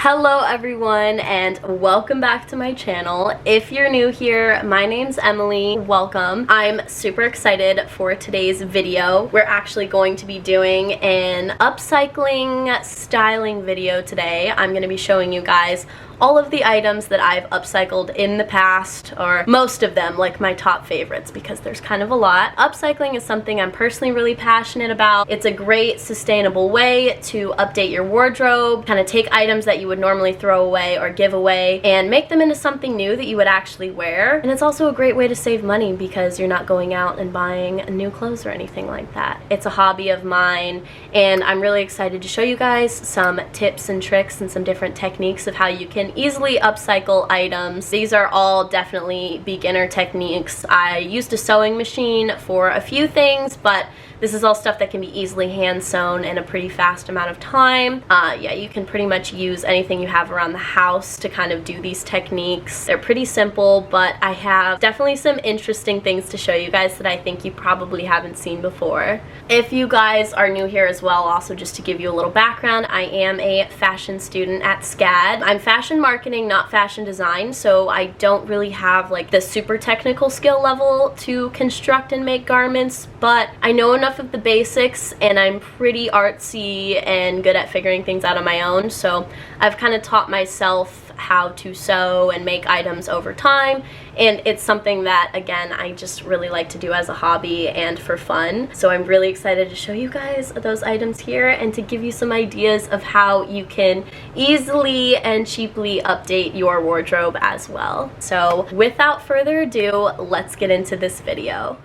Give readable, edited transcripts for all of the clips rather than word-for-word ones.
Hello everyone and welcome back to my channel. If you're new here, my name's Emily. Welcome. I'm super excited for today's video. We're actually going to be doing an upcycling styling video today. I'm going to be showing you guys all of the items that I've upcycled in the past, or most of them, like my top favorites, because there's kind of a lot. Upcycling is something I'm personally really passionate about. It's a great sustainable way to update your wardrobe, kind of take items that you would normally throw away or give away and make them into something new that you would actually wear. And it's also a great way to save money because you're not going out and buying new clothes or anything like that. It's a hobby of mine and I'm really excited to show you guys some tips and tricks and some different techniques of how you can easily upcycle items. These are all definitely beginner techniques. I used a sewing machine for a few things, but this is all stuff that can be easily hand sewn in a pretty fast amount of time. Yeah, you can pretty much use anything you have around the house to kind of do these techniques. They're pretty simple, but I have definitely some interesting things to show you guys that I think you probably haven't seen before. If you guys are new here as well, also just to give you a little background, I am a fashion student at SCAD. I'm fashion marketing, not fashion design, so I don't really have like the super technical skill level to construct and make garments, but I know enough of the basics and I'm pretty artsy and good at figuring things out on my own, so I've kind of taught myself how to sew and make items over time, and it's something that, again, I just really like to do as a hobby and for fun. So I'm really excited to show you guys those items here and to give you some ideas of how you can easily and cheaply update your wardrobe as well. So without further ado, let's get into this video.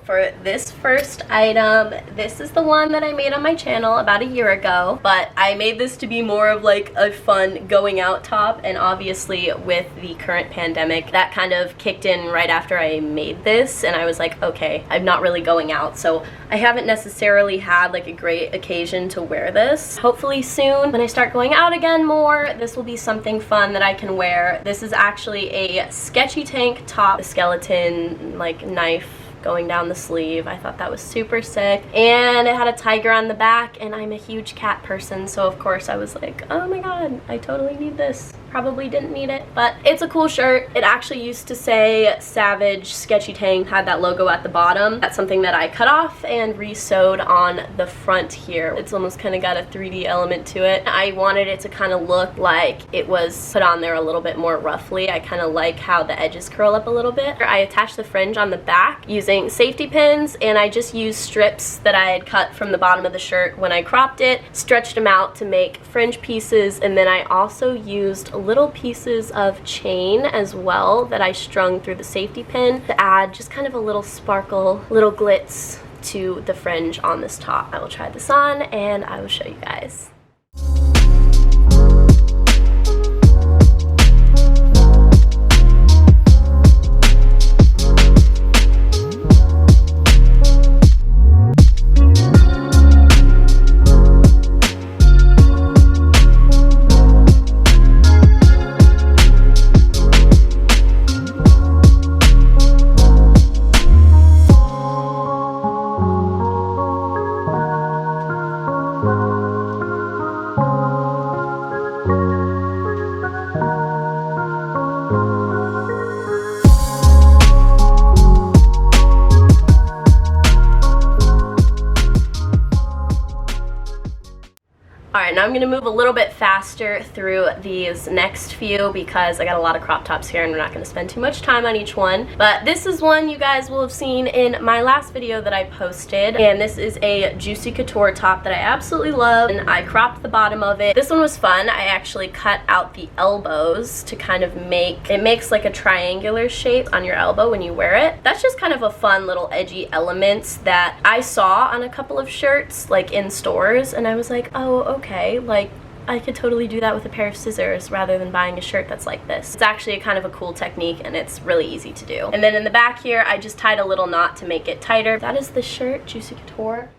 For this first item, this is the one that I made on my channel about a year ago, but I made this to be more of like a fun going out top, and obviously with the current pandemic that kind of kicked in right after I made this, and I was like, okay, I'm not really going out, so I haven't necessarily had like a great occasion to wear this. Hopefully soon when I start going out again more, this will be something fun that I can wear. This is actually a sketchy tank top, a skeleton like knife going down the sleeve. I thought that was super sick, and it had a tiger on the back, and I'm a huge cat person, so of course I was like, oh my god, I totally need this. Probably didn't need it, but it's a cool shirt. It actually used to say Savage Sketchy Tank, had that logo at the bottom. That's something that I cut off and re-sewed on the front here. It's almost kind of got a 3D element to it. I wanted it to kind of look like it was put on there a little bit more roughly. I kind of like how the edges curl up a little bit. I attached the fringe on the back using safety pins, and I just used strips that I had cut from the bottom of the shirt when I cropped it, stretched them out to make fringe pieces, and then I also used little pieces of chain as well that I strung through the safety pin to add just kind of a little sparkle, little glitz to the fringe on this top. I will try this on and I will show you guys. Alright, now I'm going to move a little bit faster through these next few because I got a lot of crop tops here and we're not going to spend too much time on each one. But this is one you guys will have seen in my last video that I posted, and this is a Juicy Couture top that I absolutely love, and I cropped the bottom of it. This one was fun. I actually cut out the elbows to kind of make, it makes like a triangular shape on your elbow when you wear it. That's just kind of a fun little edgy element that I saw on a couple of shirts like in stores, and I was like, oh, okay, like I could totally do that with a pair of scissors rather than buying a shirt that's like this. It's actually kind of a cool technique and it's really easy to do. And then in the back here, I just tied a little knot to make it tighter. That is the shirt, Juicy Couture.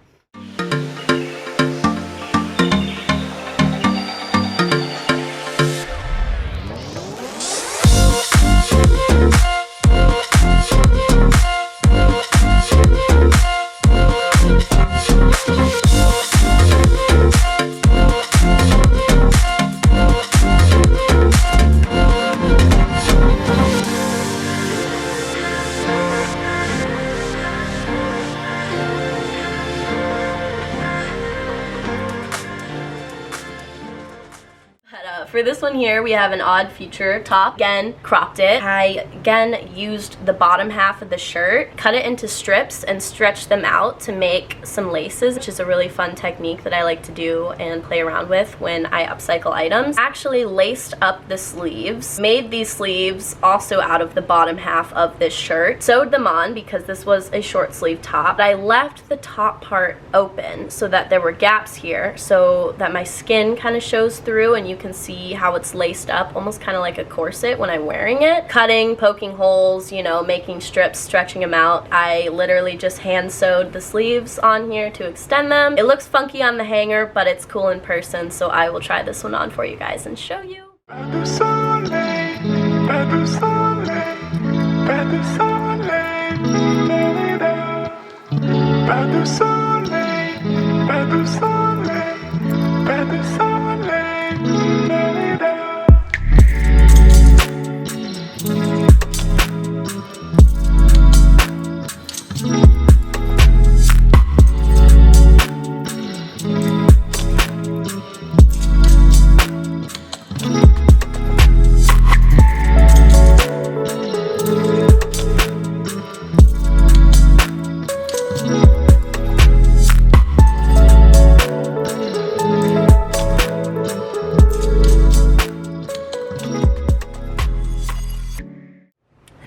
For this one here, we have an Odd Future top. Again, cropped it. I, again, used the bottom half of the shirt, cut it into strips, and stretched them out to make some laces, which is a really fun technique that I like to do and play around with when I upcycle items. Actually laced up the sleeves, made these sleeves also out of the bottom half of this shirt, sewed them on because this was a short sleeve top. But I left the top part open so that there were gaps here so that my skin kind of shows through and you can see how it's laced up, almost kind of like a corset when I'm wearing it. Cutting, poking holes, you know, making strips, stretching them out. I literally just hand sewed the sleeves on here to extend them. It looks funky on the hanger, but it's cool in person, so I will try this one on for you guys and show you.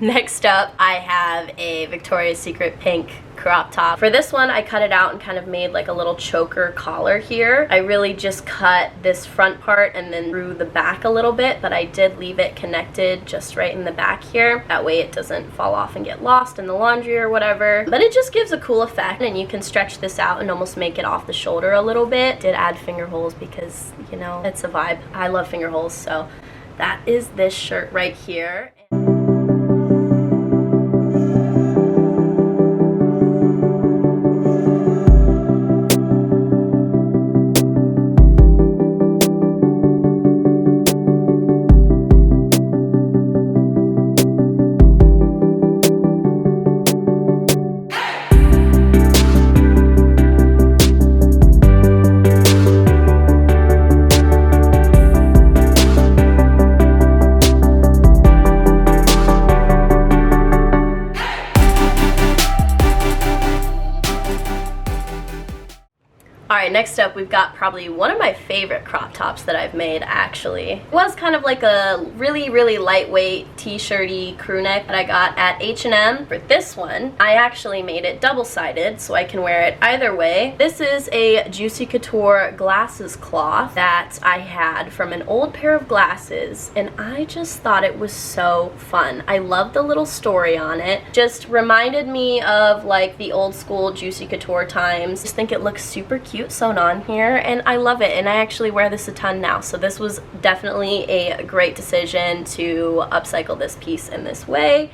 Next up, I have a Victoria's Secret pink crop top. For this one, I cut it out and kind of made like a little choker collar here. I really just cut this front part and then through the back a little bit, but I did leave it connected just right in the back here. That way it doesn't fall off and get lost in the laundry or whatever. But it just gives a cool effect, and you can stretch this out and almost make it off the shoulder a little bit. Did add finger holes because, you know, it's a vibe. I love finger holes, so that is this shirt right here. Alright, next up we've got probably one of my favorite crop tops that I've made, actually. It was kind of like a really lightweight t-shirty crew neck that I got at H&M. For this one, I actually made it double-sided so I can wear it either way. This is a Juicy Couture glasses cloth that I had from an old pair of glasses, and I just thought it was so fun. I love the little story on it. Just reminded me of like the old school Juicy Couture times. Just think it looks super cute sewn on here, and I love it, and I actually wear this a ton now, so this was definitely a great decision to upcycle this piece in this way.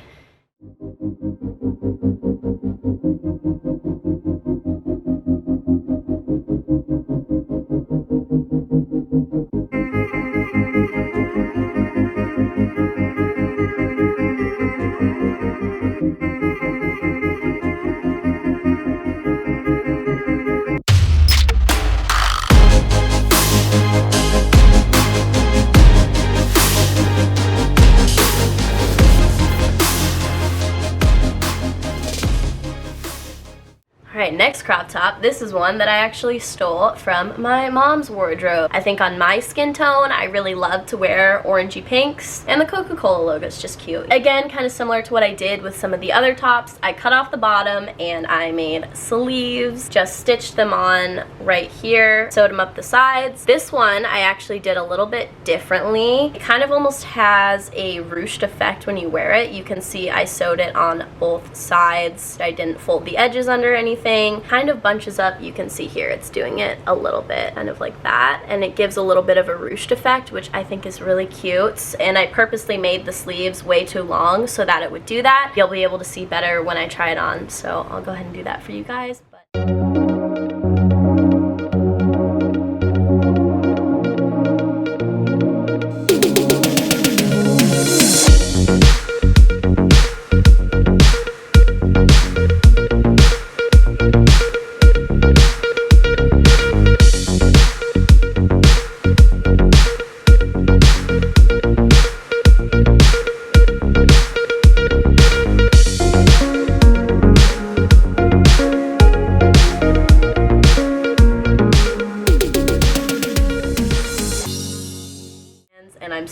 Alright, next crop top. This is one that I actually stole from my mom's wardrobe. I think on my skin tone, I really love to wear orangey pinks, and the Coca-Cola logo is just cute. Again, kind of similar to what I did with some of the other tops. I cut off the bottom and I made sleeves, just stitched them on right here, sewed them up the sides. This one I actually did a little bit differently. It kind of almost has a ruched effect when you wear it. You can see I sewed it on both sides. I didn't fold the edges under anything. Kind of bunches up. You can see here it's doing it a little bit kind of like that, and it gives a little bit of a ruched effect, which I think is really cute. And I purposely made the sleeves way too long so that it would do that. You'll be able to see better when I try it on, so I'll go ahead and do that for you guys.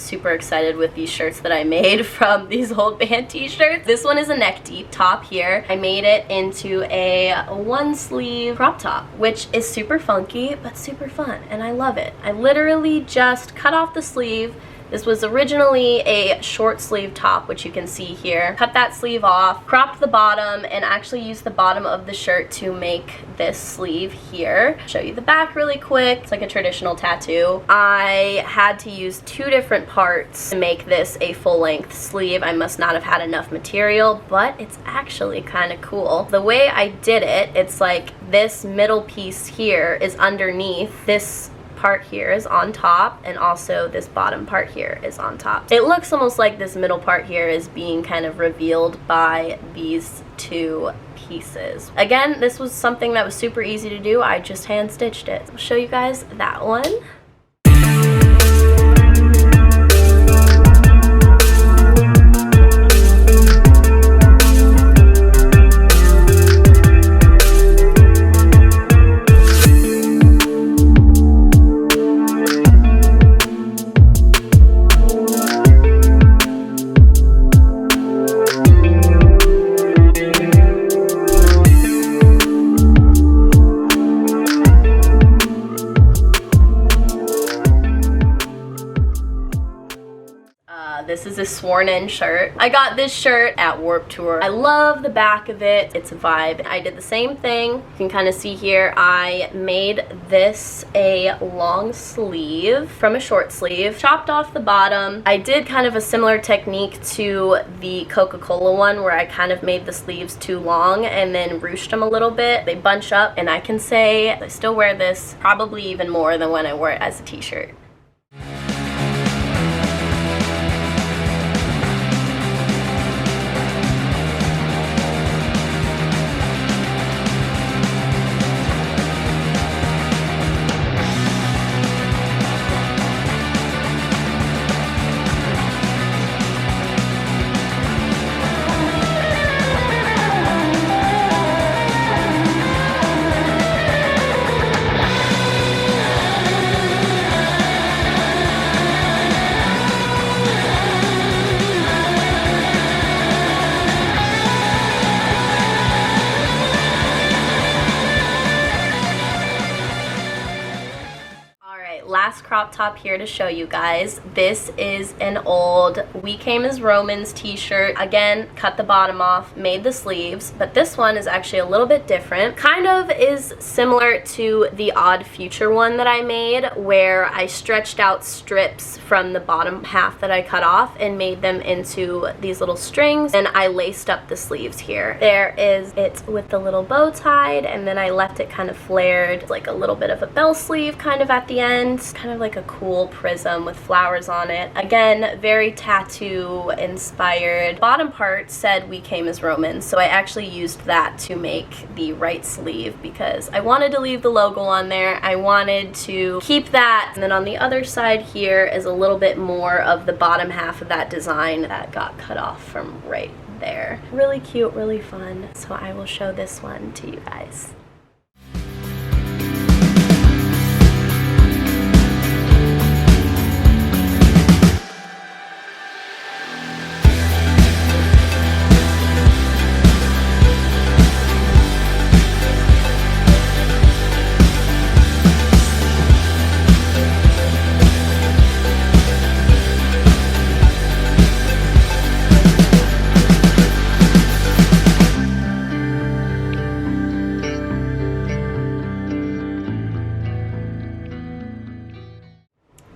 super excited with these shirts that I made from these old band t-shirts. This one is a neck deep top here. I made it into a one sleeve crop top, which is super funky but super fun, and I love it. I literally just cut off the sleeve. This was originally a short sleeve top, which you can see here. Cut that sleeve off, cropped the bottom, and actually used the bottom of the shirt to make this sleeve here. Show you the back really quick. It's like a traditional tattoo. I had to use 2 different parts to make this a full-length sleeve. I must not have had enough material, but it's actually kind of cool. The way I did it, it's like this middle piece here is underneath, this part here is on top, and also this bottom part here is on top. It looks almost like this middle part here is being kind of revealed by these 2 pieces. Again, this was something that was super easy to do. I just hand stitched it. I'll show you guys that one. This is a sworn in shirt. I got this shirt at Warped Tour. I love the back of it. It's a vibe. I did the same thing. You can kind of see here, I made this a long sleeve from a short sleeve. Chopped off the bottom. I did kind of a similar technique to the Coca-Cola one where I kind of made the sleeves too long and then ruched them a little bit. They bunch up, and I can say I still wear this probably even more than when I wore it as a t-shirt. Last crop top here to show you guys. This is an old We Came as Romans t-shirt. Again, cut the bottom off, made the sleeves, but this one is actually a little bit different. Kind of is similar to the Odd Future one that I made, where I stretched out strips from the bottom half that I cut off and made them into these little strings, and I laced up the sleeves here. There is it with the little bow tied, and then I left it kind of flared, like a little bit of a bell sleeve kind of at the end. Kind of like a cool prism with flowers on it. Again, very tattoo inspired. Bottom part said We Came as Romans, so I actually used that to make the right sleeve because I wanted to leave the logo on there. I wanted to keep that, and then on the other side here is a little bit more of the bottom half of that design that got cut off from right there. Really cute, really fun. So I will show this one to you guys.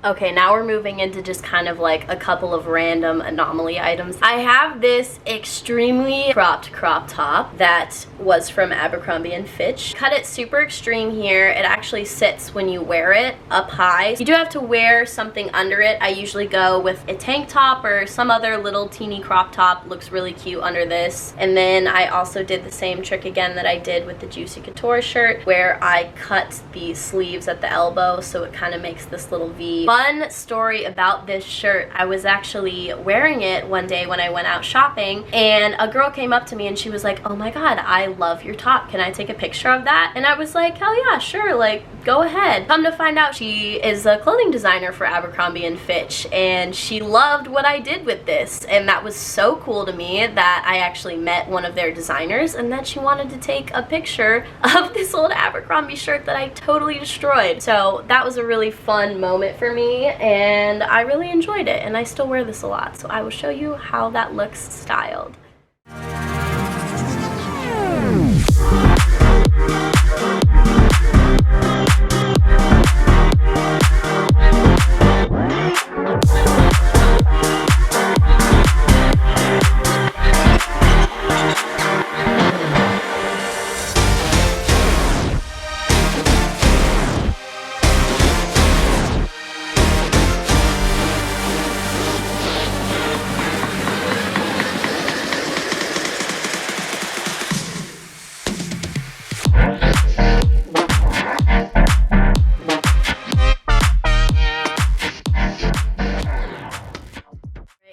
Okay, now we're moving into just kind of like a couple of random anomaly items. I have this extremely cropped crop top that was from Abercrombie & Fitch. Cut it super extreme here. It actually sits when you wear it up high. You do have to wear something under it. I usually go with a tank top or some other little teeny crop top. Looks really cute under this. And then I also did the same trick again that I did with the Juicy Couture shirt, where I cut the sleeves at the elbow so it kind of makes this little V. fun story about this shirt. I was actually wearing it one day when I went out shopping, and a girl came up to me and she was like, oh my god, I love your top. Can I take a picture of that? And I was like, hell yeah, sure, like, go ahead. Come to find out, she is a clothing designer for Abercrombie and Fitch, and she loved what I did with this, and that was so cool to me that I actually met one of their designers and that she wanted to take a picture of this old Abercrombie shirt that I totally destroyed. So that was a really fun moment for me, and I really enjoyed it, and I still wear this a lot, so I will show you how that looks styled.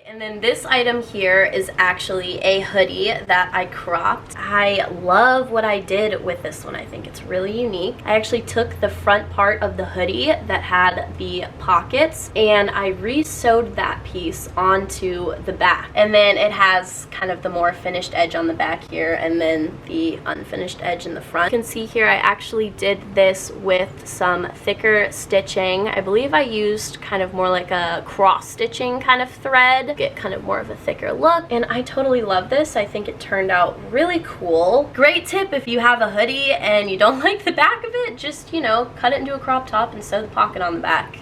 And then this item here is actually a hoodie that I cropped. I love what I did with this one. I think it's really unique. I actually took the front part of the hoodie that had the pockets and I re-sewed that piece onto the back. And then it has kind of the more finished edge on the back here and then the unfinished edge in the front. You can see here I actually did this with some thicker stitching. I believe I used kind of more like a cross stitching kind of thread. Get kind of more of a thicker look, and I totally love this. I think it turned out really cool. Great tip if you have a hoodie and you don't like the back of it, just, you know, cut it into a crop top and sew the pocket on the back.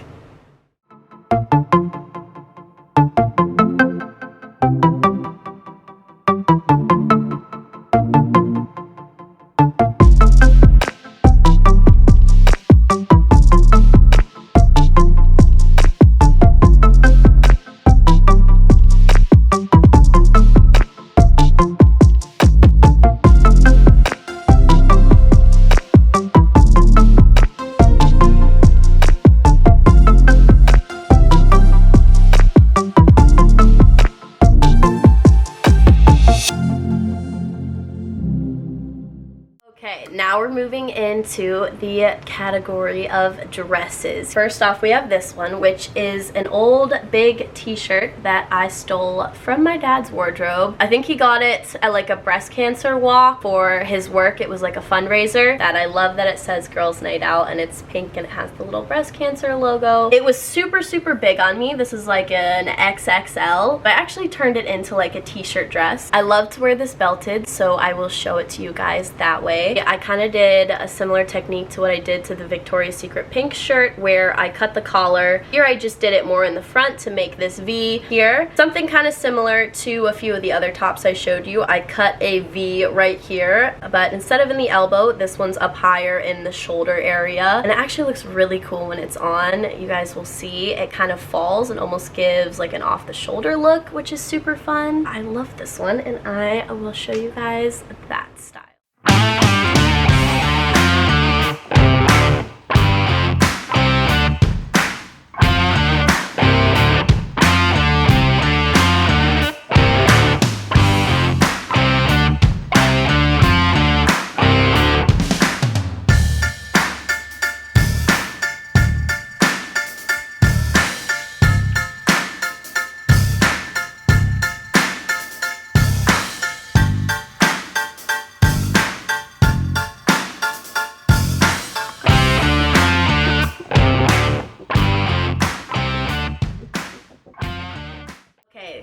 Okay, now we're moving into the category of dresses. First off, we have this one, which is an old big t-shirt that I stole from my dad's wardrobe. I think he got it at like a breast cancer walk for his work. It was like a fundraiser. That I love that it says Girls Night Out and it's pink and it has the little breast cancer logo. It was super big on me. This is like an XXL. I actually turned it into like a t-shirt dress. I love to wear this belted, so I will show it to you guys that way. I kind of did a similar technique to what I did to the Victoria's Secret pink shirt, where I cut the collar. Here I just did it more in the front to make this V here. Something kind of similar to a few of the other tops I showed you. I cut a V right here, but instead of in the elbow, this one's up higher in the shoulder area. And it actually looks really cool when it's on. You guys will see it kind of falls and almost gives like an off the shoulder look, which is super fun. I love this one, and I will show you guys that style.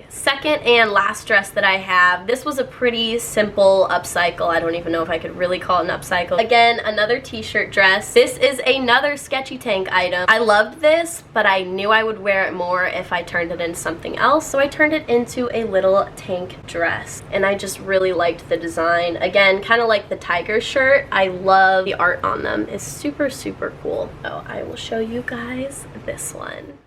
Second and last dress that I have, this was a pretty simple upcycle. I don't even know if I could really call it an upcycle. Again, another t-shirt dress. This is another Sketchy Tank item. I loved this, but I knew I would wear it more if I turned it into something else, so I turned it into a little tank dress, and I just really liked the design. Again, kind of like the tiger shirt. I love the art on them. It's super cool. So I will show you guys this one.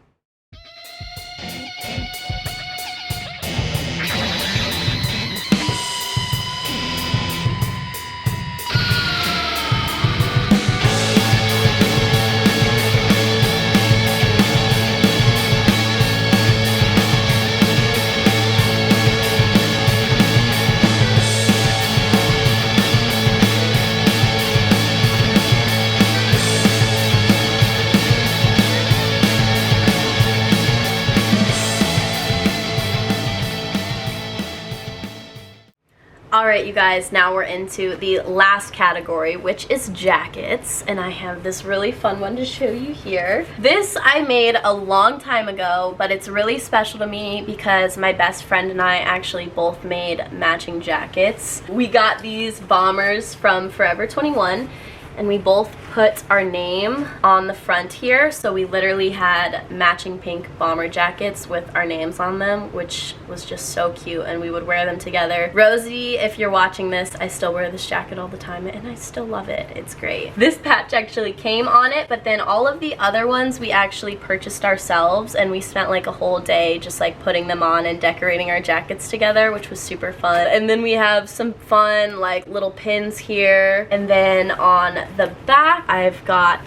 Alright, you guys, now we're into the last category, which is jackets, and I have this really fun one to show you here. This I made a long time ago, but it's really special to me because my best friend and I actually both made matching jackets. We got these bombers from Forever 21, and we both put our name on the front here, so we literally had matching pink bomber jackets with our names on them, which was just so cute, and we would wear them together. Rosie, if you're watching this, I still wear this jacket all the time, and I still love it. It's great. This patch actually came on it, but then all of the other ones we actually purchased ourselves, and we spent like a whole day just like putting them on and decorating our jackets together, which was super fun. And then we have some fun like little pins here, and then on the back I've got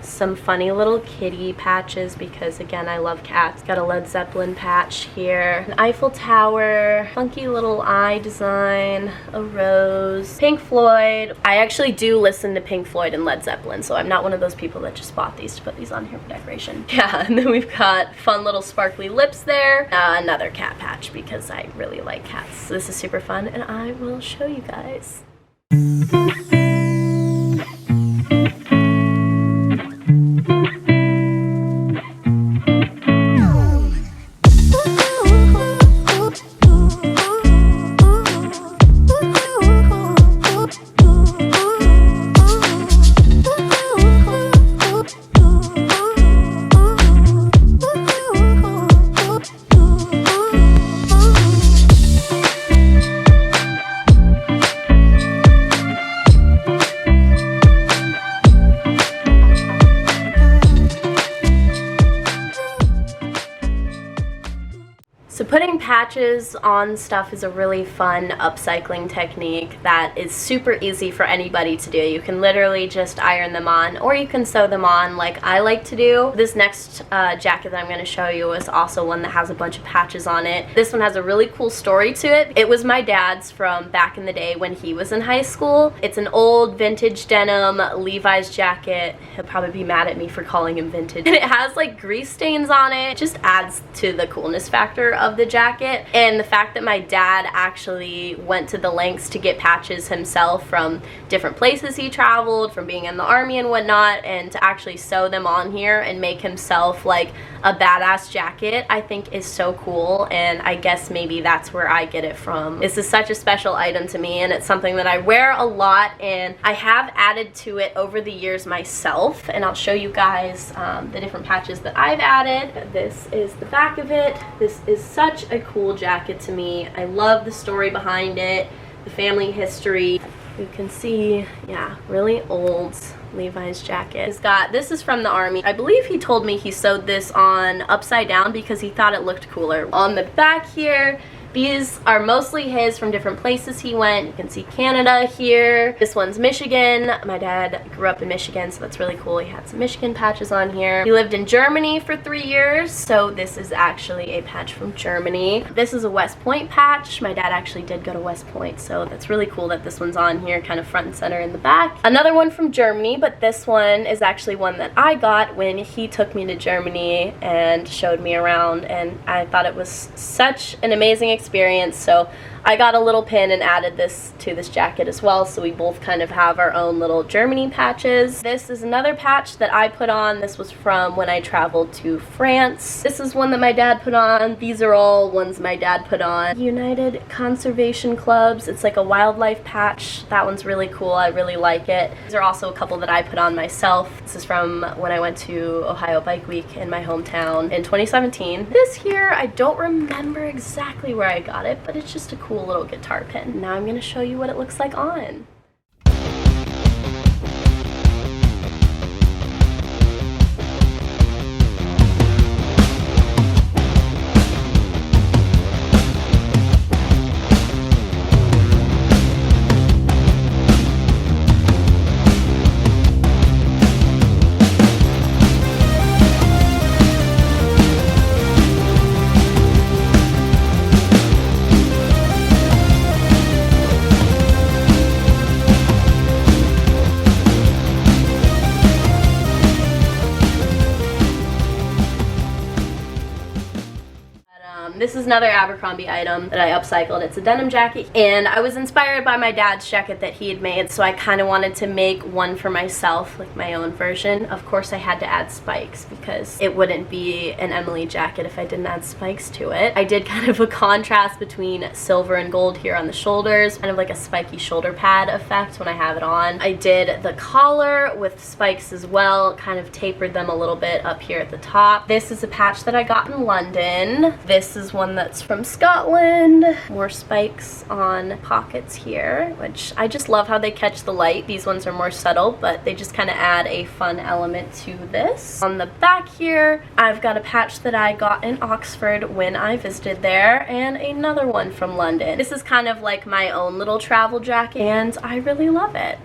some funny little kitty patches because again I love cats. Got a Led Zeppelin patch here, an Eiffel Tower, funky little eye design, a rose, Pink Floyd. I actually do listen to Pink Floyd and Led Zeppelin, so I'm not one of those people that just bought these to put these on here for decoration. Yeah, and then we've got fun little sparkly lips there, another cat patch because I really like cats. So this is super fun and I will show you guys. So putting patches on stuff is a really fun upcycling technique that is super easy for anybody to do. You can literally just iron them on, or you can sew them on like I like to do. This next jacket that I'm going to show you is also one that has a bunch of patches on it. This one has a really cool story to it. It was my dad's from back in the day when he was in high school. It's an old vintage denim Levi's jacket. He'll probably be mad at me for calling him vintage. And it has like grease stains on it. It just adds to the coolness factor of the jacket, and the fact that my dad actually went to the lengths to get patches himself from different places he traveled, from being in the army and whatnot, and to actually sew them on here and make himself like a badass jacket, I think is so cool. And I guess maybe that's where I get it from. This is such a special item to me, and it's something that I wear a lot, and I have added to it over the years myself, and I'll show you guys the different patches that I've added. This is the back of it. This is such a cool jacket to me. I love the story behind it, the family history. You can see, yeah, really old Levi's jacket. This is from the army. I believe he told me he sewed this on upside down because he thought it looked cooler. On the back here, these are mostly his from different places he went. You can see Canada here. This one's Michigan. My dad grew up in Michigan, so that's really cool. He had some Michigan patches on here. He lived in Germany for 3 years, so this is actually a patch from Germany. This is a West Point patch. My dad actually did go to West Point, so that's really cool that this one's on here, kind of front and center in the back. Another one from Germany, but this one is actually one that I got when he took me to Germany and showed me around, and I thought it was such an amazing experience, so I got a little pin and added this to this jacket as well, so we both kind of have our own little Germany patches. This is another patch that I put on. This was from when I traveled to France. This is one that my dad put on. These are all ones my dad put on. United Conservation Clubs. It's like a wildlife patch. That one's really cool. I really like it. These are also a couple that I put on myself. This is from when I went to Ohio Bike Week in my hometown in 2017. This here, I don't remember exactly where I got it, but it's just a cool little guitar pin. Now I'm going to show you what it looks like on. This is another Abercrombie item that I upcycled. It's a denim jacket, and I was inspired by my dad's jacket that he had made, so I kind of wanted to make one for myself, like my own version. Of course, I had to add spikes because it wouldn't be an Emily jacket if I didn't add spikes to it. I did kind of a contrast between silver and gold here on the shoulders, kind of like a spiky shoulder pad effect when I have it on. I did the collar with spikes as well, kind of tapered them a little bit up here at the top. This is a patch that I got in London. This is one that's from Scotland. More spikes on pockets here, which I just love how they catch the light. These ones are more subtle, but they just kind of add a fun element to this. On the back here, I've got a patch that I got in Oxford when I visited there, and another one from London. This is kind of like my own little travel jacket, and I really love it.